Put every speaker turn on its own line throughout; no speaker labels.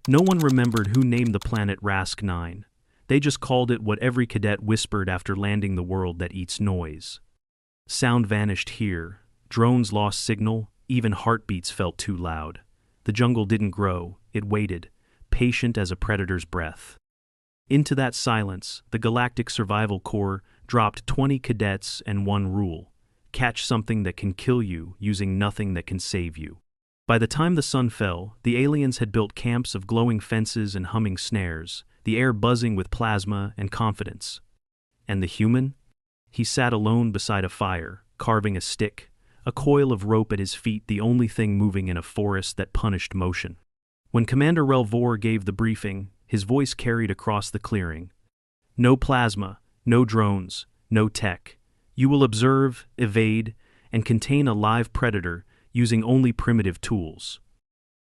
No one remembered who named the planet Rask 9. They just called it what every cadet whispered after landing the world that eats noise. Sound vanished here. Drones lost signal, even heartbeats felt too loud. The jungle didn't grow, it waited, patient as a predator's breath. Into that silence, the Galactic Survival Corps dropped 20 cadets and one rule: catch something that can kill you using nothing that can save you. By the time the sun fell, the aliens had built camps of glowing fences and humming snares, the air buzzing with plasma and confidence. And the human? He sat alone beside a fire, carving a stick, a coil of rope at his feet, the only thing moving in a forest that punished motion. When Commander Relvor gave the briefing, his voice carried across the clearing. No plasma, no drones, no tech. You will observe, evade, and contain a live predator using only primitive tools.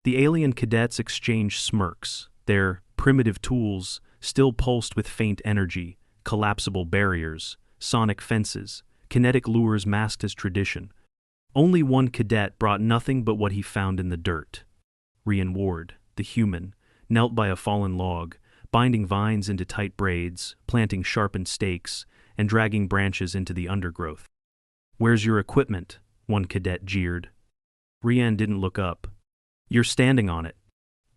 The alien cadets exchanged smirks, their primitive tools still pulsed with faint energy, collapsible barriers, sonic fences, kinetic lures masked as tradition. Only one cadet brought nothing but what he found in the dirt. Rian Ward, the human, knelt by a fallen log, binding vines into tight braids, planting sharpened stakes, and dragging branches into the undergrowth. "Where's your equipment?" one cadet jeered. Rian didn't look up. "You're standing on it."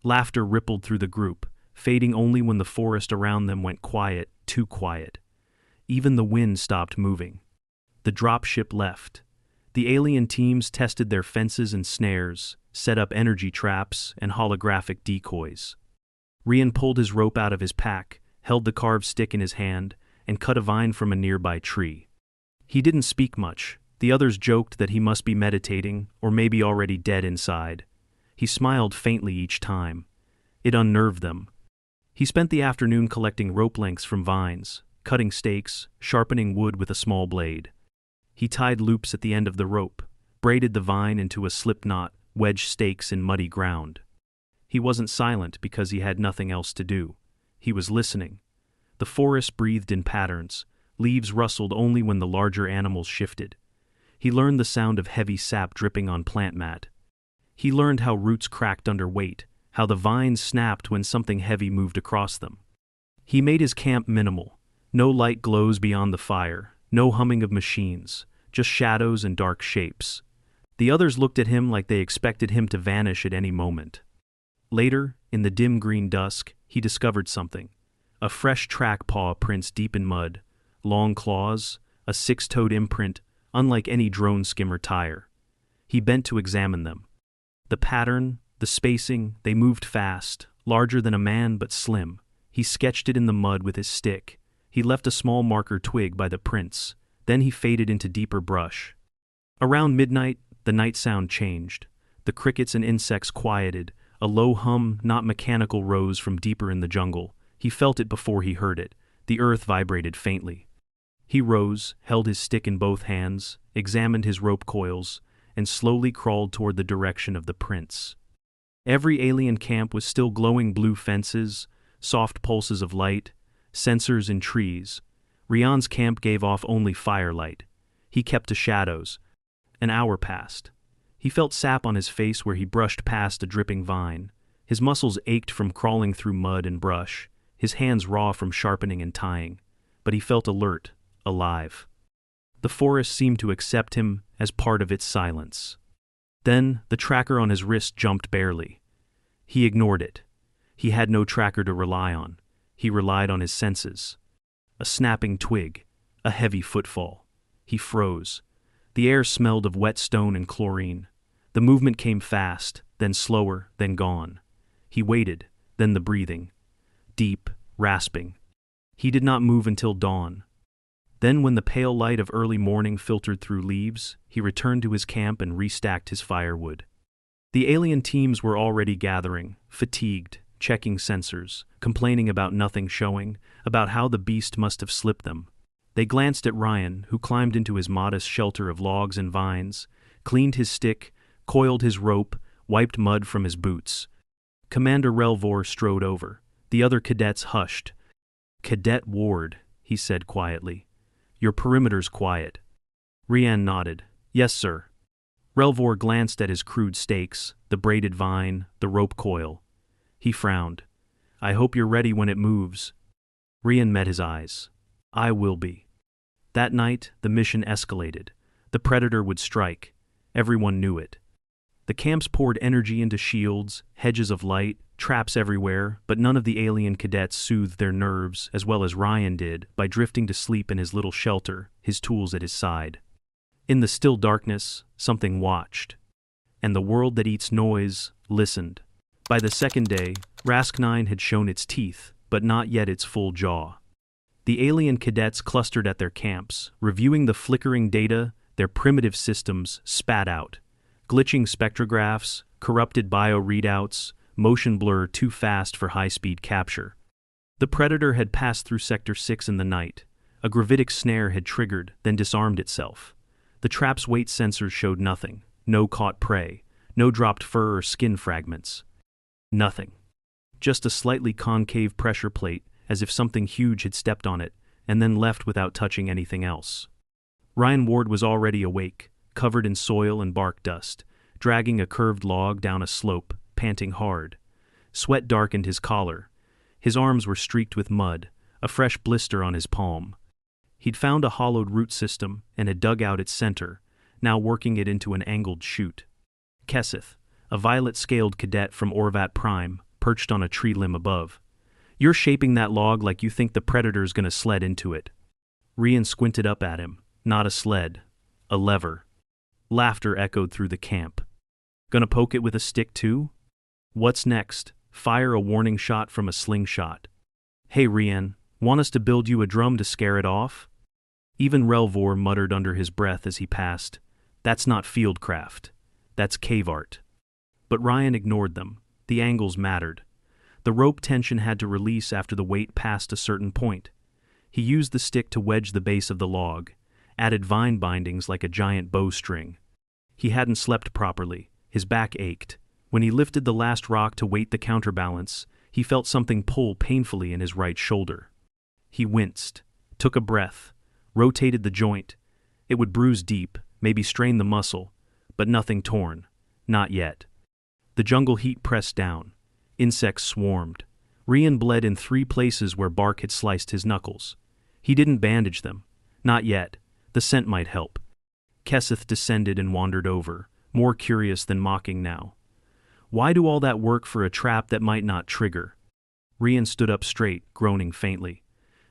Laughter rippled through the group, fading only when the forest around them went quiet, too quiet. Even the wind stopped moving. The dropship left. The alien teams tested their fences and snares, set up energy traps and holographic decoys. Rian pulled his rope out of his pack, held the carved stick in his hand, and cut a vine from a nearby tree. He didn't speak much. The others joked that he must be meditating, or maybe already dead inside. He smiled faintly each time. It unnerved them. He spent the afternoon collecting rope lengths from vines, cutting stakes, sharpening wood with a small blade. He tied loops at the end of the rope, braided the vine into a slip knot, wedged stakes in muddy ground. He wasn't silent because he had nothing else to do. He was listening. The forest breathed in patterns. Leaves rustled only when the larger animals shifted. He learned the sound of heavy sap dripping on plant mat. He learned how roots cracked under weight, how the vines snapped when something heavy moved across them. He made his camp minimal. No light glows beyond the fire, no humming of machines, just shadows and dark shapes. The others looked at him like they expected him to vanish at any moment. Later, in the dim green dusk, he discovered something. A fresh track paw prints deep in mud, long claws, a six-toed imprint, unlike any drone skimmer tire. He bent to examine them. The pattern, the spacing, they moved fast, larger than a man but slim. He sketched it in the mud with his stick. He left a small marker twig by the prints. Then he faded into deeper brush. Around midnight, the night sound changed. The crickets and insects quieted. A low hum, not mechanical, rose from deeper in the jungle. He felt it before he heard it. The earth vibrated faintly. He rose, held his stick in both hands, examined his rope coils, and slowly crawled toward the direction of the prints. Every alien camp was still glowing blue fences, soft pulses of light, sensors in trees. Rian's camp gave off only firelight. He kept to shadows. An hour passed. He felt sap on his face where he brushed past a dripping vine. His muscles ached from crawling through mud and brush, his hands raw from sharpening and tying. But he felt alert, alive. The forest seemed to accept him as part of its silence. Then, the tracker on his wrist jumped barely. He ignored it. He had no tracker to rely on. He relied on his senses. A snapping twig, a heavy footfall. He froze. The air smelled of wet stone and chlorine. The movement came fast, then slower, then gone. He waited, then the breathing. Deep, rasping. He did not move until dawn. Then when the pale light of early morning filtered through leaves, he returned to his camp and restacked his firewood. The alien teams were already gathering, fatigued, checking sensors, complaining about nothing showing, about how the beast must have slipped them. They glanced at Ryan, who climbed into his modest shelter of logs and vines, cleaned his stick, coiled his rope, wiped mud from his boots. Commander Relvor strode over. The other cadets hushed. "Cadet Ward," he said quietly. "Your perimeter's quiet." Rian nodded. "Yes, sir." Relvor glanced at his crude stakes, the braided vine, the rope coil. He frowned. I hope you're ready when it moves. Rian met his eyes. I will be. That night, the mission escalated. The Predator would strike. Everyone knew it. The camps poured energy into shields, hedges of light, traps everywhere, but none of the alien cadets soothed their nerves as well as Ryan did by drifting to sleep in his little shelter, his tools at his side. In the still darkness, something watched. And the world that eats noise listened. By the second day, Rask-9 had shown its teeth, but not yet its full jaw. The alien cadets clustered at their camps, reviewing the flickering data their primitive systems spat out. Glitching spectrographs, corrupted bio-readouts, motion blur too fast for high-speed capture. The Predator had passed through Sector 6 in the night. A gravitic snare had triggered, then disarmed itself. The trap's weight sensors showed nothing. No caught prey. No dropped fur or skin fragments. Nothing. Just a slightly concave pressure plate, as if something huge had stepped on it, and then left without touching anything else. Ryan Ward was already awake, covered in soil and bark dust, dragging a curved log down a slope, panting hard. Sweat darkened his collar. His arms were streaked with mud, a fresh blister on his palm. He'd found a hollowed root system and had dug out its center, now working it into an angled chute. Keseth, a violet-scaled cadet from Orvat Prime, perched on a tree limb above. You're shaping that log like you think the Predator's gonna sled into it. Rian squinted up at him. Not a sled. A lever. Laughter echoed through the camp. Gonna poke it with a stick too? What's next? Fire a warning shot from a slingshot. Hey Rian, want us to build you a drum to scare it off? Even Relvor muttered under his breath as he passed. That's not fieldcraft. That's cave art. But Ryan ignored them. The angles mattered. The rope tension had to release after the weight passed a certain point. He used the stick to wedge the base of the log, added vine bindings like a giant bowstring. He hadn't slept properly. His back ached. When he lifted the last rock to weight the counterbalance, he felt something pull painfully in his right shoulder. He winced, took a breath, rotated the joint. It would bruise deep, maybe strain the muscle, but nothing torn. Not yet. The jungle heat pressed down. Insects swarmed. Rian bled in 3 places where bark had sliced his knuckles. He didn't bandage them. Not yet. The scent might help. Keseth descended and wandered over, more curious than mocking now. Why do all that work for a trap that might not trigger? Rian stood up straight, groaning faintly.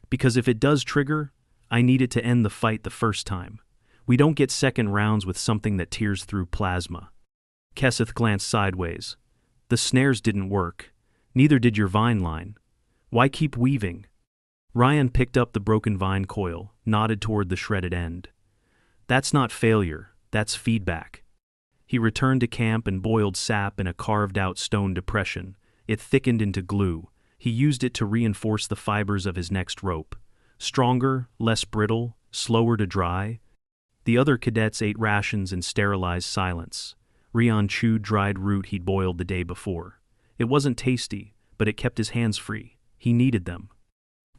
Because if it does trigger, I need it to end the fight the first time. We don't get second rounds with something that tears through plasma. Keseth glanced sideways. The snares didn't work. Neither did your vine line. Why keep weaving? Ryan picked up the broken vine coil, nodded toward the shredded end. That's not failure, that's feedback. He returned to camp and boiled sap in a carved-out stone depression. It thickened into glue. He used it to reinforce the fibers of his next rope. Stronger, less brittle, slower to dry. The other cadets ate rations in sterilized silence. Rian chewed dried root he'd boiled the day before. It wasn't tasty, but it kept his hands free. He needed them.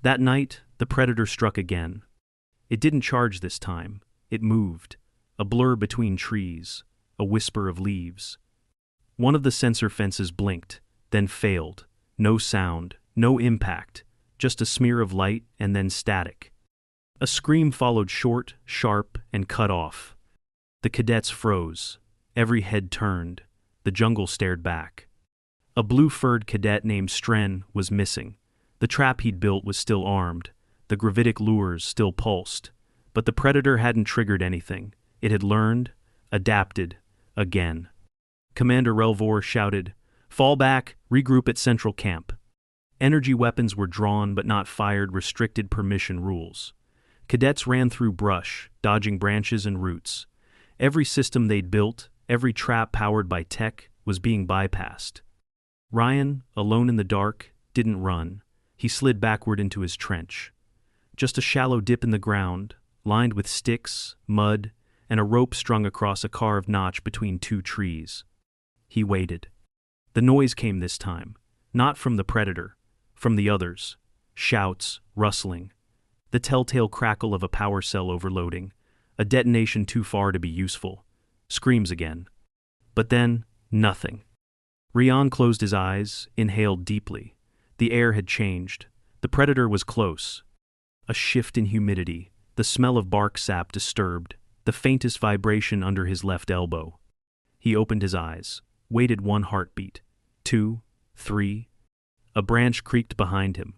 That night, the Predator struck again. It didn't charge this time. It moved. A blur between trees. A whisper of leaves. One of the sensor fences blinked, then failed. No sound, no impact, just a smear of light and then static. A scream followed short, sharp, and cut off. The cadets froze. Every head turned. The jungle stared back. A blue-furred cadet named Stren was missing. The trap he'd built was still armed. The gravitic lures still pulsed. But the Predator hadn't triggered anything. It had learned, adapted, again. Commander Relvor shouted, "Fall back, regroup at Central Camp." Energy weapons were drawn but not fired, restricted permission rules. Cadets ran through brush, dodging branches and roots. Every system they'd built, every trap powered by tech, was being bypassed. Ryan, alone in the dark, didn't run. He slid backward into his trench. Just a shallow dip in the ground, lined with sticks, mud, and a rope strung across a carved notch between 2 trees. He waited. The noise came this time, not from the Predator, from the others. Shouts, rustling. The telltale crackle of a power cell overloading. A detonation too far to be useful. Screams again. But then, nothing. Rian closed his eyes, inhaled deeply. The air had changed. The predator was close. A shift in humidity, the smell of bark sap disturbed, the faintest vibration under his left elbow. He opened his eyes, waited 1 heartbeat, 2, 3. A branch creaked behind him.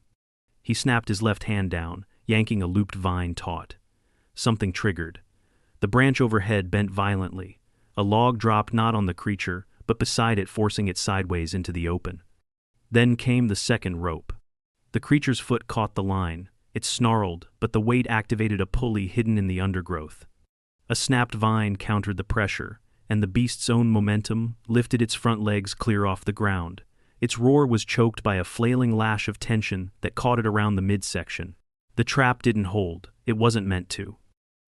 He snapped his left hand down, yanking a looped vine taut. Something triggered. The branch overhead bent violently. A log dropped not on the creature, but beside it, forcing it sideways into the open. Then came the second rope. The creature's foot caught the line. It snarled, but the weight activated a pulley hidden in the undergrowth. A snapped vine countered the pressure, and the beast's own momentum lifted its front legs clear off the ground. Its roar was choked by a flailing lash of tension that caught it around the midsection. The trap didn't hold. It wasn't meant to.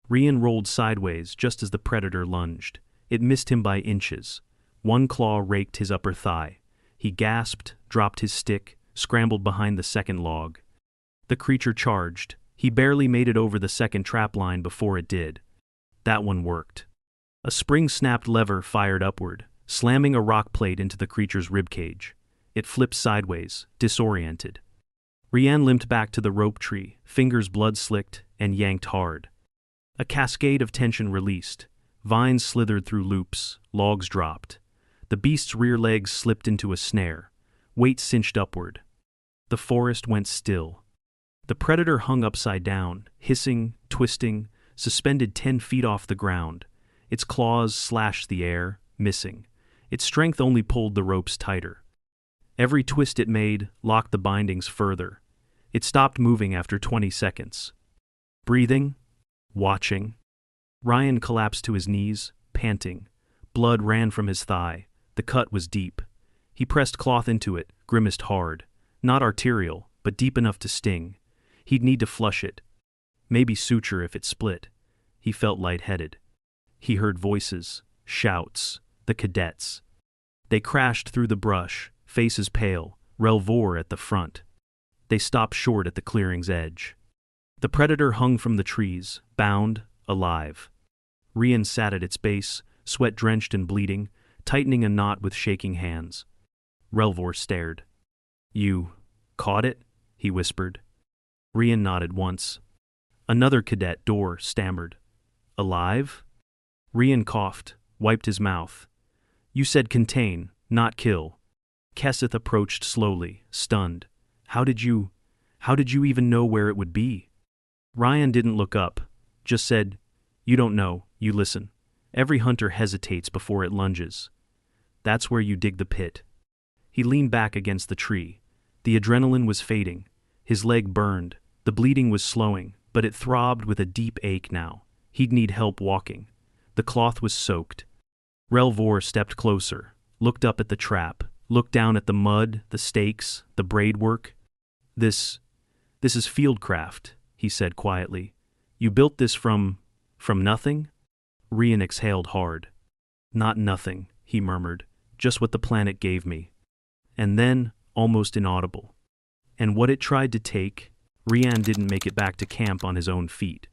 Rian rolled sideways just as the predator lunged. It missed him by inches. 1 claw raked his upper thigh. He gasped, dropped his stick, scrambled behind the second log. The creature charged. He barely made it over the second trap line before it did. That one worked. A spring-snapped lever fired upward, slamming a rock plate into the creature's ribcage. It flipped sideways, disoriented. Rian limped back to the rope tree, fingers blood-slicked, and yanked hard. A cascade of tension released. Vines slithered through loops, logs dropped. The beast's rear legs slipped into a snare. Weight cinched upward. The forest went still. The predator hung upside down, hissing, twisting, suspended 10 feet off the ground. Its claws slashed the air, missing. Its strength only pulled the ropes tighter. Every twist it made locked the bindings further. It stopped moving after 20 seconds. Breathing, watching. Rian collapsed to his knees, panting. Blood ran from his thigh. The cut was deep. He pressed cloth into it, grimaced hard. Not arterial, but deep enough to sting. He'd need to flush it. Maybe suture if it split. He felt lightheaded. He heard voices, shouts, the cadets. They crashed through the brush, faces pale, Relvor at the front. They stopped short at the clearing's edge. The predator hung from the trees, bound, alive. Rian sat at its base, sweat-drenched and bleeding, tightening a knot with shaking hands. Relvor stared. "You caught it?" he whispered. Rian nodded once. Another cadet, Dor, stammered. "Alive?" Rian coughed, wiped his mouth. "You said contain, not kill." Keseth approached slowly, stunned. How did you even know where it would be?" Rian didn't look up, just said, "You don't know, you listen. Every hunter hesitates before it lunges. That's where you dig the pit." He leaned back against the tree. The adrenaline was fading. His leg burned. The bleeding was slowing, but it throbbed with a deep ache now. He'd need help walking. The cloth was soaked. Relvor stepped closer, looked up at the trap, looked down at the mud, the stakes, the braidwork. This is fieldcraft," he said quietly. "You built this from nothing?" Rian exhaled hard. "Not nothing," he murmured, "just what the planet gave me." And then, almost inaudible. And what it tried to take, Rian didn't make it back to camp on his own feet.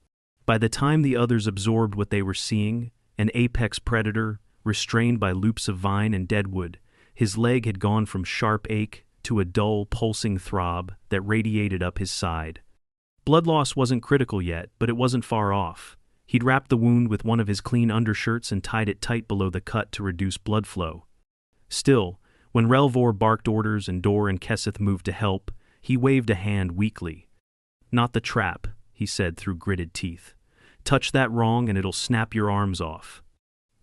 By the time the others absorbed what they were seeing, an apex predator, restrained by loops of vine and deadwood, his leg had gone from sharp ache to a dull, pulsing throb that radiated up his side. Blood loss wasn't critical yet, but it wasn't far off. He'd wrapped the wound with one of his clean undershirts and tied it tight below the cut to reduce blood flow. Still, when Relvor barked orders and Dor and Keseth moved to help, he waved a hand weakly. "Not the trap," he said through gritted teeth. "Touch that wrong and it'll snap your arms off."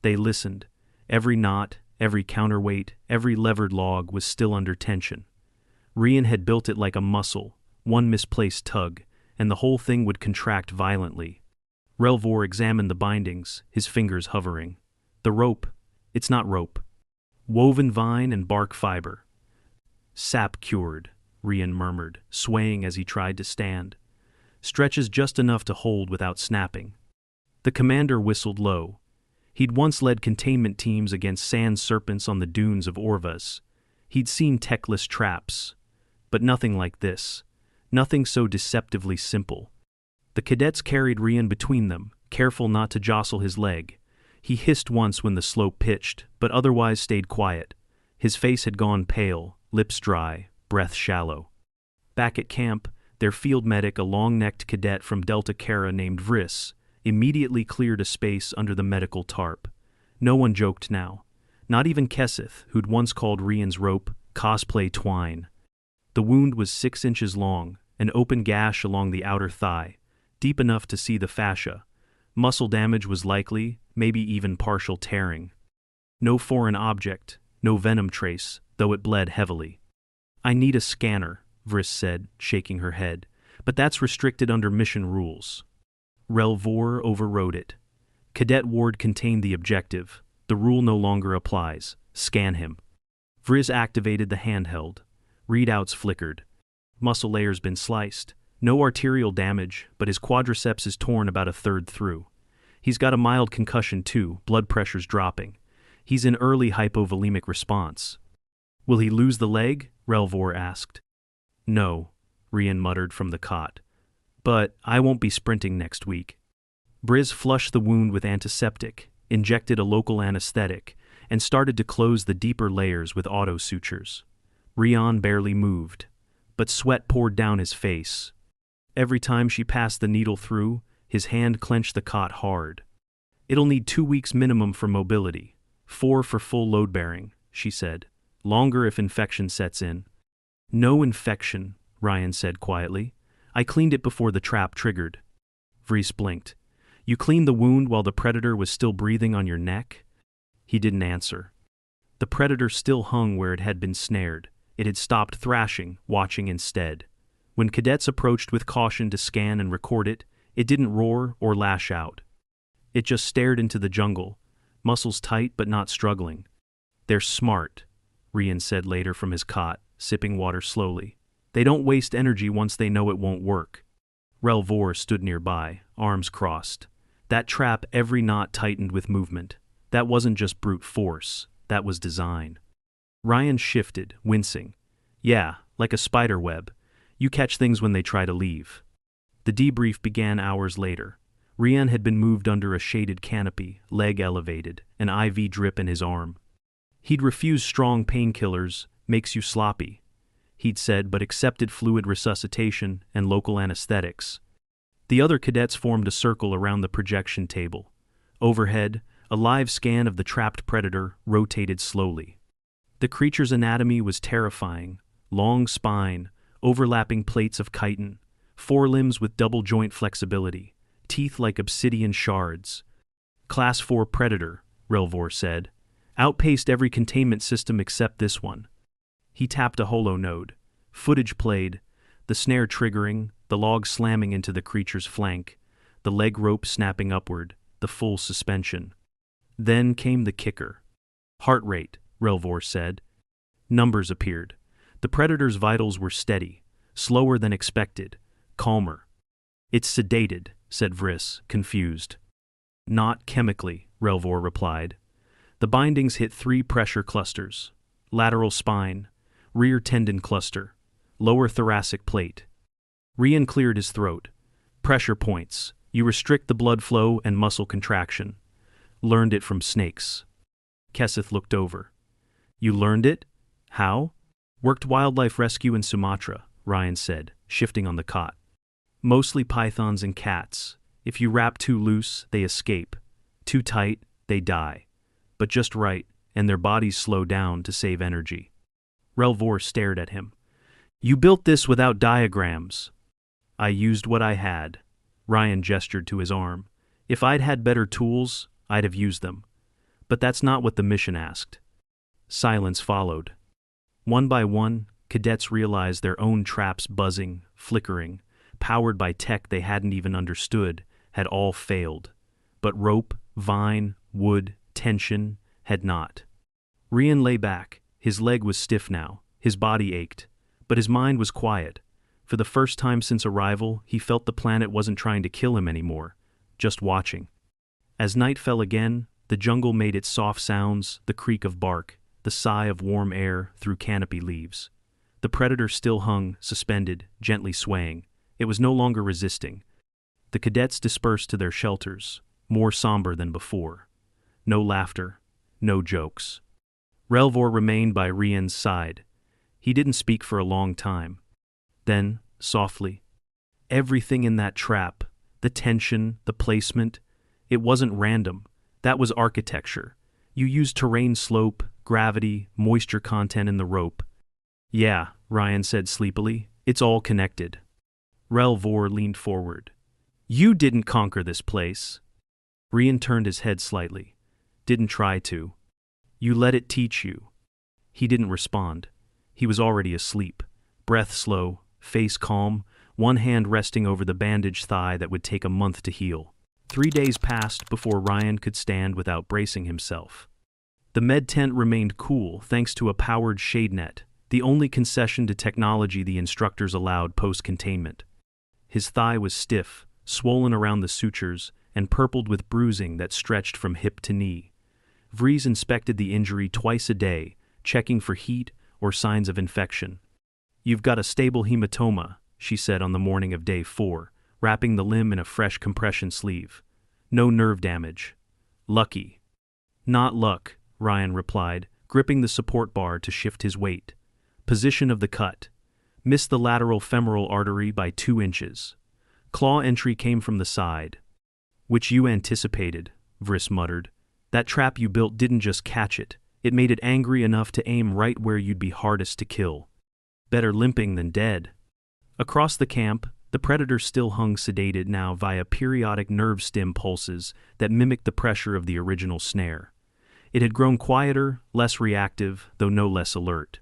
They listened. Every knot, every counterweight, every levered log was still under tension. Rian had built it like a muscle, one misplaced tug, and the whole thing would contract violently. Relvor examined the bindings, his fingers hovering. "The rope, it's not rope. Woven vine and bark fiber." "Sap cured," Rian murmured, swaying as he tried to stand. "Stretches just enough to hold without snapping." The commander whistled low. He'd once led containment teams against sand serpents on the dunes of Orvas. He'd seen techless traps. But nothing like this. Nothing so deceptively simple. The cadets carried Rian between them, careful not to jostle his leg. He hissed once when the slope pitched, but otherwise stayed quiet. His face had gone pale, lips dry, breath shallow. Back at camp, their field medic, a long-necked cadet from Delta Cara named Vriss, immediately cleared a space under the medical tarp. No one joked now. Not even Kesseth, who'd once called Rian's rope cosplay twine. The wound was 6 inches long, an open gash along the outer thigh, deep enough to see the fascia. Muscle damage was likely, maybe even partial tearing. No foreign object, no venom trace, though it bled heavily. "I need a scanner," Vriss said, shaking her head, "but that's restricted under mission rules." Relvor overrode it. Cadet Ward contained the objective. The rule no longer applies. Scan him. Vriss activated the handheld. Readouts flickered. Muscle layer's been sliced. No arterial damage, but his quadriceps is torn about a third through. He's got a mild concussion too, blood pressure's dropping. He's in early hypovolemic response. "Will he lose the leg?" Relvor asked. "No," Rian muttered from the cot. "But I won't be sprinting next week." Briz flushed the wound with antiseptic, injected a local anesthetic, and started to close the deeper layers with auto sutures. Rian barely moved, but sweat poured down his face. Every time she passed the needle through, his hand clenched the cot hard. "It'll need 2 weeks minimum for mobility, 4 for full load bearing," she said. "Longer if infection sets in." "No infection," Ryan said quietly. "I cleaned it before the trap triggered." Vriss blinked. "You cleaned the wound while the predator was still breathing on your neck?" He didn't answer. The predator still hung where it had been snared. It had stopped thrashing, watching instead. When cadets approached with caution to scan and record it, it didn't roar or lash out. It just stared into the jungle, muscles tight but not struggling. "They're smart," Rian said later from his cot, sipping water slowly. "They don't waste energy once they know it won't work." Relvor stood nearby, arms crossed. That trap, every knot tightened with movement. That wasn't just brute force, that was design. Ryan shifted, wincing. "Yeah, like a spider web. You catch things when they try to leave." The debrief began hours later. Rian had been moved under a shaded canopy, leg elevated, an IV drip in his arm. He'd refused strong painkillers, makes you sloppy, he'd said, but accepted fluid resuscitation and local anesthetics. The other cadets formed a circle around the projection table. Overhead, a live scan of the trapped predator rotated slowly. The creature's anatomy was terrifying. Long spine, overlapping plates of chitin, forelimbs with double joint flexibility, teeth like obsidian shards. "Class 4 predator," Relvor said. "Outpaced every containment system except this one." He tapped a holo node. Footage played, the snare triggering, the log slamming into the creature's flank, the leg rope snapping upward, the full suspension. Then came the kicker. "Heart rate," Relvor said. Numbers appeared. The predator's vitals were steady, slower than expected, calmer. "It's sedated," said Vriss, confused. "Not chemically," Relvor replied. The bindings hit 3 pressure clusters: lateral spine, rear tendon cluster, lower thoracic plate. Rian cleared his throat. "Pressure points. You restrict the blood flow and muscle contraction. Learned it from snakes." Kesseth looked over. "You learned it? How?" "Worked wildlife rescue in Sumatra," Ryan said, shifting on the cot. "Mostly pythons and cats. If you wrap too loose, they escape. Too tight, they die. But just right, and their bodies slow down to save energy." Relvor stared at him. "You built this without diagrams." "I used what I had." Ryan gestured to his arm. "If I'd had better tools, I'd have used them. But that's not what the mission asked." Silence followed. One by one, cadets realized their own traps buzzing, flickering, powered by tech they hadn't even understood, had all failed. But rope, vine, wood, tension had not. Rian lay back. His leg was stiff now. His body ached. But his mind was quiet. For the first time since arrival, he felt the planet wasn't trying to kill him anymore, just watching. As night fell again, the jungle made its soft sounds, the creak of bark, the sigh of warm air through canopy leaves. The predator still hung, suspended, gently swaying. It was no longer resisting. The cadets dispersed to their shelters, more somber than before. No laughter, no jokes. Relvor remained by Rian's side. He didn't speak for a long time. Then, softly, everything in that trap, the tension, the placement, it wasn't random. That was architecture. You used terrain slope, gravity, moisture content in the rope. Yeah, Ryan said sleepily, it's all connected. Relvor leaned forward. You didn't conquer this place. Rian turned his head slightly. Didn't try to. You let it teach you. He didn't respond. He was already asleep. Breath slow, face calm, one hand resting over the bandaged thigh that would take a month to heal. 3 days passed before Ryan could stand without bracing himself. The med tent remained cool thanks to a powered shade net, the only concession to technology the instructors allowed post-containment. His thigh was stiff, swollen around the sutures, and purpled with bruising that stretched from hip to knee. Vries inspected the injury twice a day, checking for heat or signs of infection. You've got a stable hematoma, she said on the morning of day 4, wrapping the limb in a fresh compression sleeve. No nerve damage. Lucky. Not luck, Ryan replied, gripping the support bar to shift his weight. Position of the cut. Missed the lateral femoral artery by 2 inches. Claw entry came from the side. Which you anticipated, Vris muttered. That trap you built didn't just catch it, it made it angry enough to aim right where you'd be hardest to kill. Better limping than dead. Across the camp, the predator still hung sedated now via periodic nerve stim pulses that mimicked the pressure of the original snare. It had grown quieter, less reactive, though no less alert.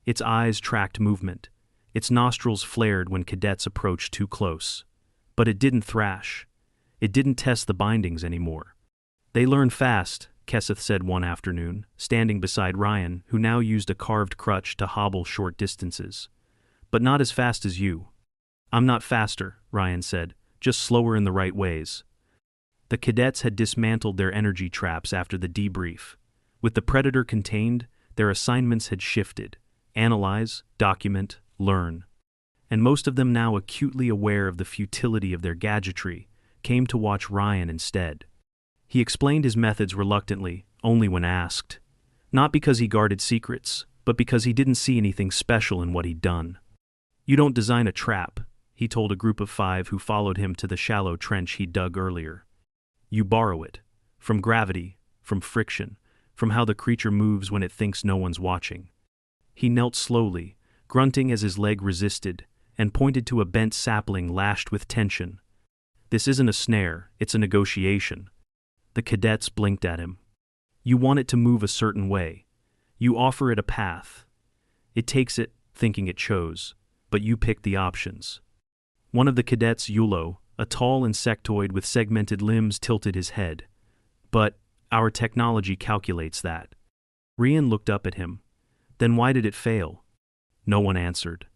Its eyes tracked movement. Its nostrils flared when cadets approached too close. But it didn't thrash. It didn't test the bindings anymore. They learn fast, Kesseth said one afternoon, standing beside Ryan, who now used a carved crutch to hobble short distances. But not as fast as you. I'm not faster, Ryan said, just slower in the right ways. The cadets had dismantled their energy traps after the debrief. With the predator contained, their assignments had shifted. Analyze, document, learn. And most of them, now acutely aware of the futility of their gadgetry, came to watch Ryan instead. He explained his methods reluctantly, only when asked. Not because he guarded secrets, but because he didn't see anything special in what he'd done. You don't design a trap, he told a group of 5 who followed him to the shallow trench he'd dug earlier. You borrow it. From gravity, from friction, from how the creature moves when it thinks no one's watching. He knelt slowly, grunting as his leg resisted, and pointed to a bent sapling lashed with tension. This isn't a snare, it's a negotiation. The cadets blinked at him. You want it to move a certain way. You offer it a path. It takes it, thinking it chose, but you pick the options. One of the cadets, Yulo, a tall insectoid with segmented limbs, tilted his head. But our technology calculates that. Rian looked up at him. Then why did it fail? No one answered.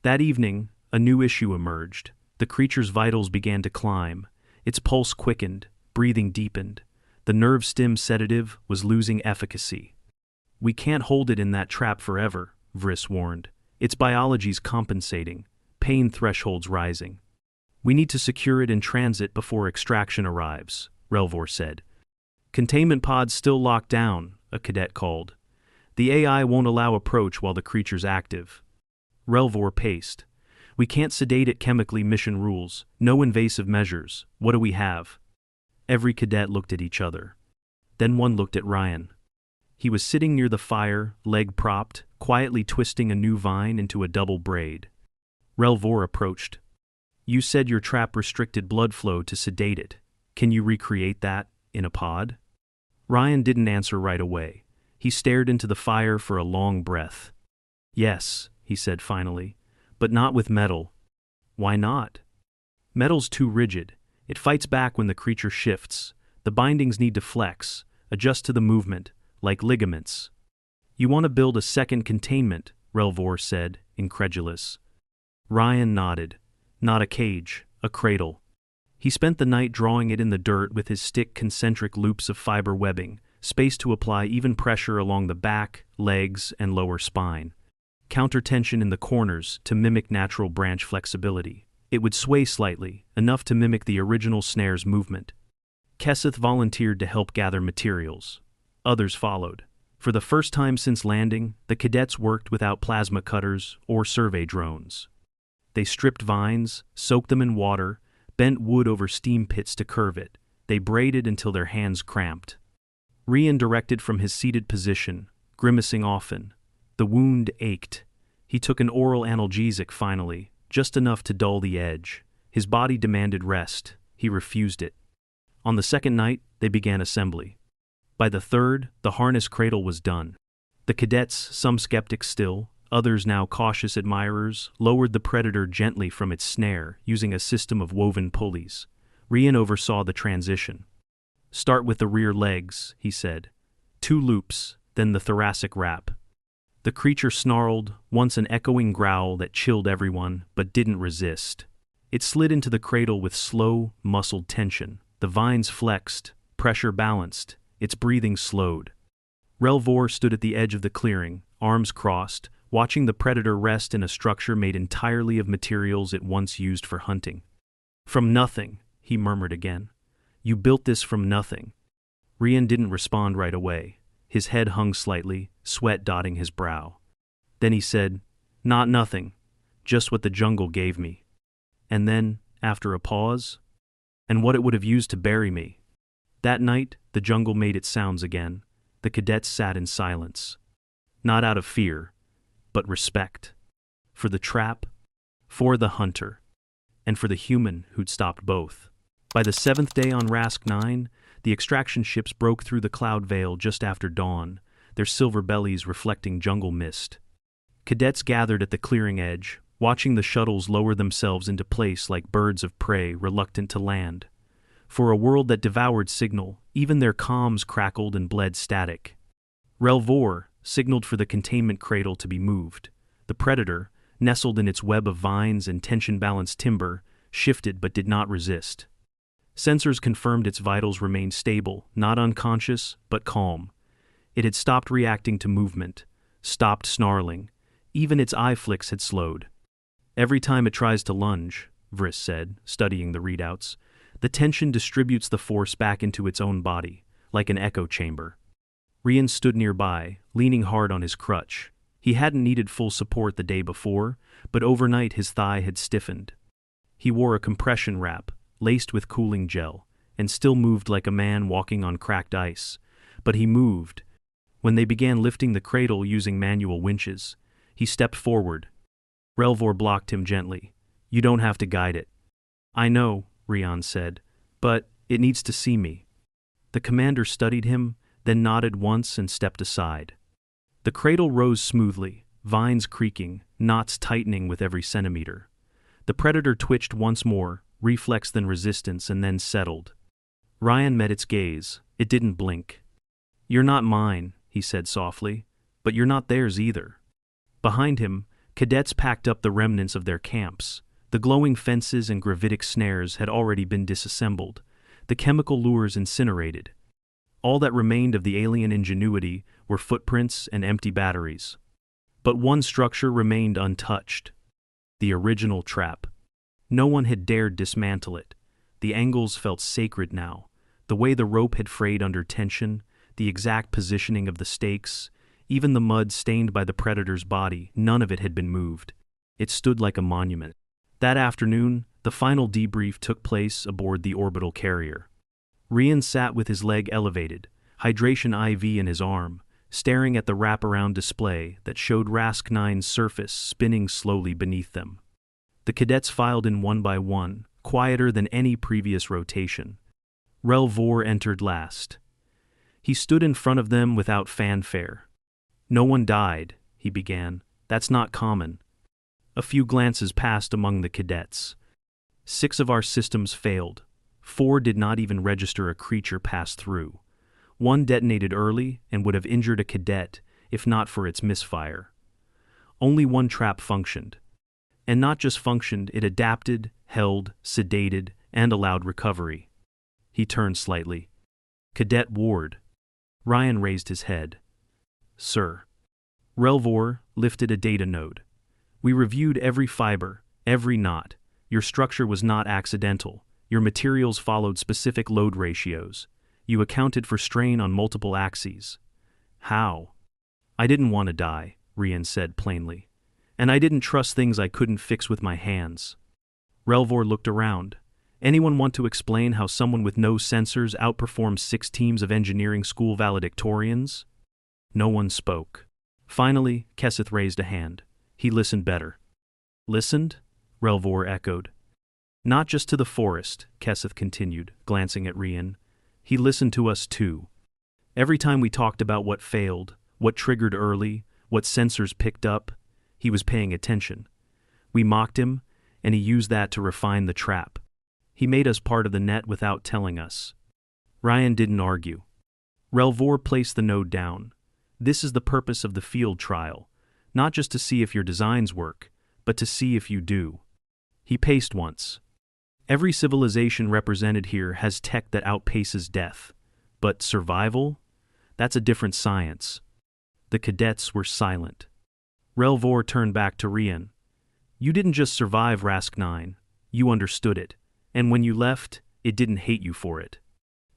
That evening, a new issue emerged. The creature's vitals began to climb. Its pulse quickened, breathing deepened. The nerve stim sedative was losing efficacy. We can't hold it in that trap forever, Vris warned. Its biology's compensating, pain thresholds rising. We need to secure it in transit before extraction arrives, Relvor said. Containment pod's still locked down, a cadet called. The AI won't allow approach while the creature's active. Relvor paced. We can't sedate it chemically, mission rules. No invasive measures. What do we have? Every cadet looked at each other. Then one looked at Ryan. He was sitting near the fire, leg propped, quietly twisting a new vine into a double braid. Relvor approached. You said your trap restricted blood flow to sedate it. Can you recreate that, in a pod? Ryan didn't answer right away. He stared into the fire for a long breath. Yes, he said finally, but not with metal. Why not? Metal's too rigid. It fights back when the creature shifts. The bindings need to flex, adjust to the movement, like ligaments. You want to build a second containment, Relvor said, incredulous. Ryan nodded. Not a cage, a cradle. He spent the night drawing it in the dirt with his stick, concentric loops of fiber webbing, space to apply even pressure along the back, legs, and lower spine. Counter-tension in the corners to mimic natural branch flexibility. It would sway slightly, enough to mimic the original snare's movement. Kesseth volunteered to help gather materials. Others followed. For the first time since landing, the cadets worked without plasma cutters or survey drones. They stripped vines, soaked them in water, bent wood over steam pits to curve it. They braided until their hands cramped. Rian directed from his seated position, grimacing often. The wound ached. He took an oral analgesic finally, just enough to dull the edge. His body demanded rest. He refused it. On the second night, they began assembly. By the third, the harness cradle was done. The cadets, some skeptics still, others now cautious admirers, lowered the predator gently from its snare, using a system of woven pulleys. Rian oversaw the transition. "Start with the rear legs," he said. 2 loops, then the thoracic wrap. The creature snarled, once an echoing growl that chilled everyone, but didn't resist. It slid into the cradle with slow, muscled tension. The vines flexed, pressure balanced, its breathing slowed. Relvor stood at the edge of the clearing, arms crossed, watching the predator rest in a structure made entirely of materials it once used for hunting. "From nothing," he murmured again. "You built this from nothing." Rian didn't respond right away. His head hung slightly, sweat dotting his brow. Then he said, "Not nothing, just what the jungle gave me." And then, after a pause, "And what it would have used to bury me." That night, the jungle made its sounds again. The cadets sat in silence. Not out of fear, but respect. For the trap, for the hunter, and for the human who'd stopped both. By the 7th day on Rask 9, the extraction ships broke through the cloud veil just after dawn, their silver bellies reflecting jungle mist. Cadets gathered at the clearing edge, watching the shuttles lower themselves into place like birds of prey reluctant to land. For a world that devoured signal, even their comms crackled and bled static. Relvor signaled for the containment cradle to be moved. The predator, nestled in its web of vines and tension-balanced timber, shifted but did not resist. Sensors confirmed its vitals remained stable, not unconscious, but calm. It had stopped reacting to movement, stopped snarling. Even its eye flicks had slowed. "Every time it tries to lunge," Vriss said, studying the readouts, "the tension distributes the force back into its own body, like an echo chamber." Rian stood nearby, leaning hard on his crutch. He hadn't needed full support the day before, but overnight his thigh had stiffened. He wore a compression wrap, laced with cooling gel, and still moved like a man walking on cracked ice. But he moved. When they began lifting the cradle using manual winches, he stepped forward. Relvor blocked him gently. "You don't have to guide it." "I know," Rian said, "but it needs to see me." The commander studied him, then nodded once and stepped aside. The cradle rose smoothly, vines creaking, knots tightening with every centimeter. The predator twitched once more, reflex then resistance, and then settled. Rian met its gaze. It didn't blink. "You're not mine," he said softly, "but you're not theirs either." Behind him, cadets packed up the remnants of their camps. The glowing fences and gravitic snares had already been disassembled, the chemical lures incinerated. All that remained of the alien ingenuity were footprints and empty batteries. But one structure remained untouched: the original trap. No one had dared dismantle it. The angles felt sacred now, the way the rope had frayed under tension, the exact positioning of the stakes, even the mud stained by the predator's body, none of it had been moved. It stood like a monument. That afternoon, the final debrief took place aboard the orbital carrier. Rian sat with his leg elevated, hydration IV in his arm, staring at the wraparound display that showed Rask 9's surface spinning slowly beneath them. The cadets filed in one by one, quieter than any previous rotation. Relvor entered last. He stood in front of them without fanfare. "No one died," he began. "That's not common." A few glances passed among the cadets. 6 of our systems failed. 4 did not even register a creature passed through. 1 detonated early and would have injured a cadet if not for its misfire. Only 1 trap functioned. And not just functioned, it adapted, held, sedated, and allowed recovery. He turned slightly. "Cadet Ward." Rian raised his head. "Sir." Relvor lifted a data node. "We reviewed every fiber, every knot. Your structure was not accidental. Your materials followed specific load ratios. You accounted for strain on multiple axes." "How?" I didn't want to die, Rian said plainly. And I didn't trust things I couldn't fix with my hands. Relvor looked around. Anyone want to explain how someone with no sensors outperforms 6 teams of engineering school valedictorians? No one spoke. Finally, Keseth raised a hand. He listened better. Listened? Relvor echoed. Not just to the forest, Keseth continued, glancing at Rian. He listened to us too. Every time we talked about what failed, what triggered early, what sensors picked up, he was paying attention. We mocked him, and he used that to refine the trap. He made us part of the net without telling us. Ryan didn't argue. Relvor placed the node down. This is the purpose of the field trial, not just to see if your designs work, but to see if you do. He paced once. Every civilization represented here has tech that outpaces death. But survival? That's a different science. The cadets were silent. Relvor turned back to Rian. You didn't just survive Rask 9, you understood it. And when you left, it didn't hate you for it.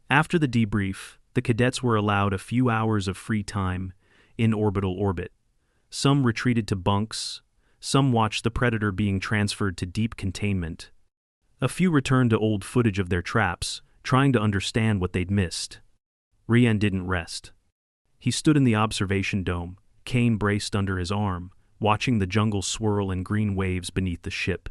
After the debrief, the cadets were allowed a few hours of free time in orbital orbit. Some retreated to bunks, some watched the Predator being transferred to deep containment. A few returned to old footage of their traps, trying to understand what they'd missed. Rian didn't rest. He stood in the observation dome, cane braced under his arm, watching the jungle swirl in green waves beneath the ship.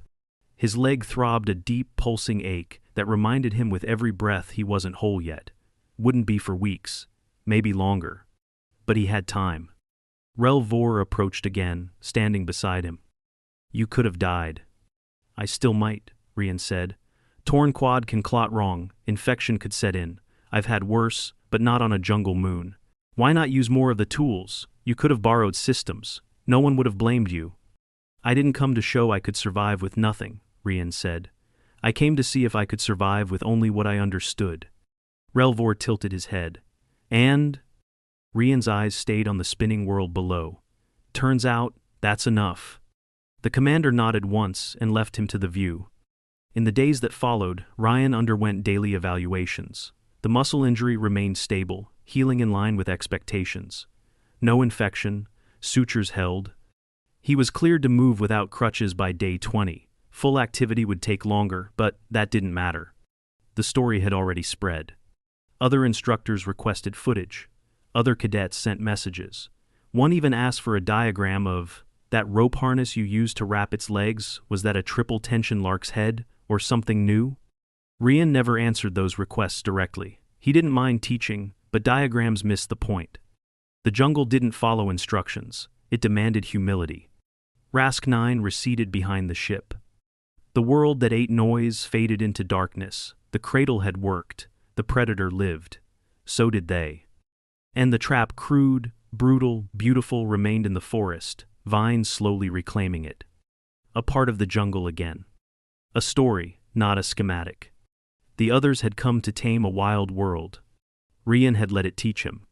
His leg throbbed a deep, pulsing ache that reminded him with every breath he wasn't whole yet. Wouldn't be for weeks, maybe longer. But he had time. Relvor approached again, standing beside him. You could have died. I still might, Rian said. Torn quad can clot wrong, infection could set in. I've had worse, but not on a jungle moon. Why not use more of the tools? You could have borrowed systems. No one would have blamed you. I didn't come to show I could survive with nothing, Rian said. I came to see if I could survive with only what I understood. Relvor tilted his head. And? Rian's eyes stayed on the spinning world below. Turns out, that's enough. The commander nodded once and left him to the view. In the days that followed, Ryan underwent daily evaluations. The muscle injury remained stable, healing in line with expectations. No infection, sutures held. He was cleared to move without crutches by day 20. Full activity would take longer, but that didn't matter. The story had already spread. Other instructors requested footage. Other cadets sent messages. One even asked for a diagram of, that rope harness you used to wrap its legs, was that a triple tension lark's head, or something new? Rian never answered those requests directly. He didn't mind teaching, but diagrams missed the point. The jungle didn't follow instructions. It demanded humility. Rask 9 receded behind the ship. The world that ate noise faded into darkness. The cradle had worked. The Predator lived. So did they. And the trap, crude, brutal, beautiful, remained in the forest, vines slowly reclaiming it. A part of the jungle again. A story, not a schematic. The others had come to tame a wild world. Rian had let it teach him.